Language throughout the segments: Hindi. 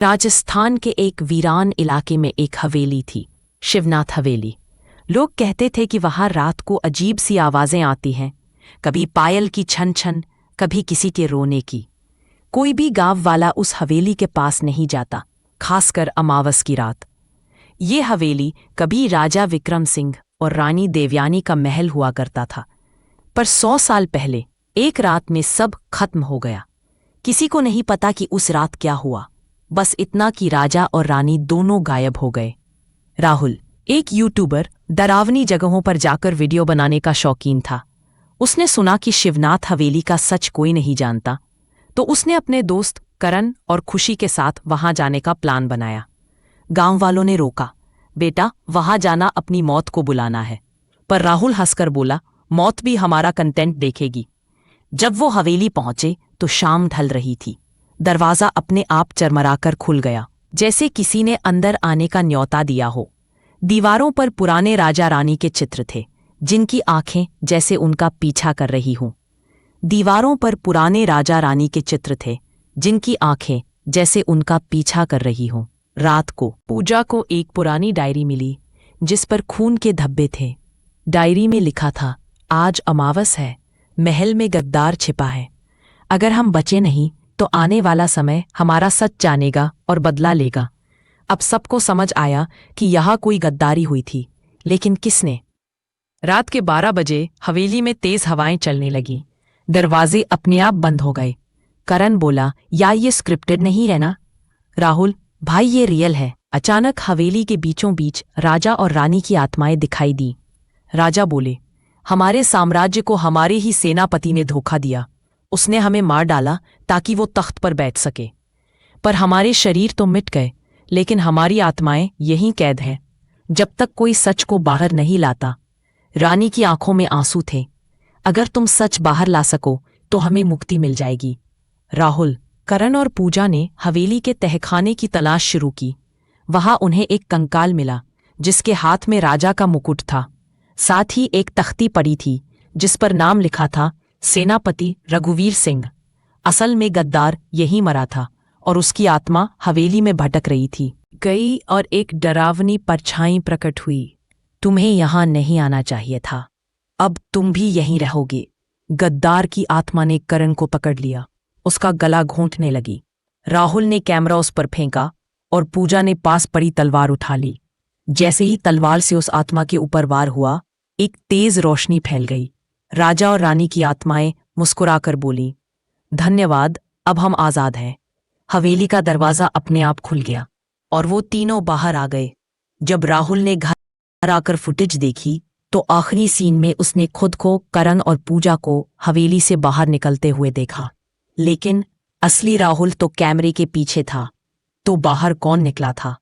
राजस्थान के एक वीरान इलाके में एक हवेली थी, शिवनाथ हवेली। लोग कहते थे कि वहां रात को अजीब सी आवाजें आती हैं, कभी पायल की छन छन, कभी किसी के रोने की। कोई भी गांव वाला उस हवेली के पास नहीं जाता, खासकर अमावस की रात। ये हवेली कभी राजा विक्रम सिंह और रानी देवयानी का महल हुआ करता था, पर 100 साल पहले एक रात में सब खत्म हो गया। किसी को नहीं पता कि उस रात क्या हुआ, बस इतना कि राजा और रानी दोनों गायब हो गए। राहुल एक यूट्यूबर डरावनी जगहों पर जाकर वीडियो बनाने का शौकीन था। उसने सुना कि शिवनाथ हवेली का सच कोई नहीं जानता, तो उसने अपने दोस्त करण और खुशी के साथ वहां जाने का प्लान बनाया। गांव वालों ने रोका, बेटा वहां जाना अपनी मौत को बुलाना है। पर राहुल हंसकर बोला, मौत भी हमारा कंटेंट देखेगी। जब वो हवेली पहुंचे तो शाम ढल रही थी। दरवाजा अपने आप चरमराकर खुल गया, जैसे किसी ने अंदर आने का न्योता दिया हो। दीवारों पर पुराने राजा रानी के चित्र थे, जिनकी आंखें जैसे उनका पीछा कर रही हों। दीवारों पर पुराने राजा रानी के चित्र थे, जिनकी आंखें जैसे उनका पीछा कर रही हों। रात को पूजा को एक पुरानी डायरी मिली, जिस पर खून के धब्बे थे। डायरी में लिखा था, आज अमावस है, महल में गद्दार छिपा है। अगर हम बचे नहीं तो आने वाला समय हमारा सच जानेगा और बदला लेगा। अब सबको समझ आया कि यहाँ कोई गद्दारी हुई थी, लेकिन किसने? रात के 12 बजे हवेली में तेज हवाएं चलने लगीं। दरवाजे अपने आप बंद हो गए। करण बोला, या ये स्क्रिप्टेड नहीं है ना? राहुल, भाई ये रियल है। अचानक हवेली के बीचों बीच राजा और रानी की आत्माएं दिखाई दी। राजा बोले, हमारे साम्राज्य को हमारे ही सेनापति ने धोखा दिया। उसने हमें मार डाला ताकि वो तख्त पर बैठ सके। पर हमारे शरीर तो मिट गए, लेकिन हमारी आत्माएं यहीं कैद हैं, जब तक कोई सच को बाहर नहीं लाता। रानी की आंखों में आंसू थे। अगर तुम सच बाहर ला सको तो हमें मुक्ति मिल जाएगी। राहुल, करण और पूजा ने हवेली के तहखाने की तलाश शुरू की। वहां उन्हें एक कंकाल मिला, जिसके हाथ में राजा का मुकुट था। साथ ही एक तख्ती पड़ी थी, जिस पर नाम लिखा था, सेनापति रघुवीर सिंह। असल में गद्दार यहीं मरा था और उसकी आत्मा हवेली में भटक रही थी। गई और एक डरावनी परछाई प्रकट हुई। तुम्हें यहां नहीं आना चाहिए था, अब तुम भी यहीं रहोगे। गद्दार की आत्मा ने करण को पकड़ लिया, उसका गला घोंटने लगी। राहुल ने कैमरा उस पर फेंका और पूजा ने पास पड़ी तलवार उठा ली। जैसे ही तलवार से उस आत्मा के ऊपर वार हुआ, एक तेज रोशनी फैल गई। राजा और रानी की आत्माएं मुस्कुराकर बोली, धन्यवाद, अब हम आजाद हैं। हवेली का दरवाजा अपने आप खुल गया और वो तीनों बाहर आ गए। जब राहुल ने घर आकर फुटेज देखी तो आखिरी सीन में उसने खुद को, करण और पूजा को हवेली से बाहर निकलते हुए देखा। लेकिन असली राहुल तो कैमरे के पीछे था। तो बाहर कौन निकला था?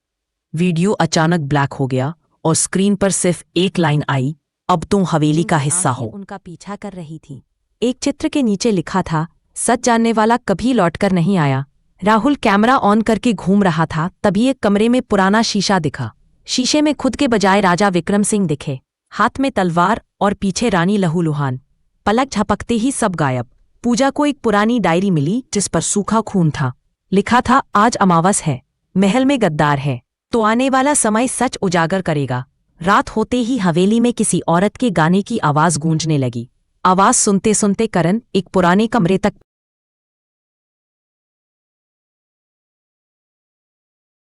वीडियो अचानक ब्लैक हो गया और स्क्रीन पर सिर्फ एक लाइन आई, अब तुम हवेली का हिस्सा हो। उनका पीछा कर रही थी। एक चित्र के नीचे लिखा था, सच जानने वाला कभी लौटकर नहीं आया। राहुल कैमरा ऑन करके घूम रहा था, तभी एक कमरे में पुराना शीशा दिखा। शीशे में खुद के बजाय राजा विक्रम सिंह दिखे, हाथ में तलवार और पीछे रानी लहूलुहान। पलक झपकते ही सब गायब। पूजा को एक पुरानी डायरी मिली, जिस पर सूखा खून था। लिखा था, आज अमावस है, महल में गद्दार है, तो आने वाला समय सच उजागर करेगा। रात होते ही हवेली में किसी औरत के गाने की आवाज गूंजने लगी। आवाज सुनते सुनते करण एक पुराने कमरे तक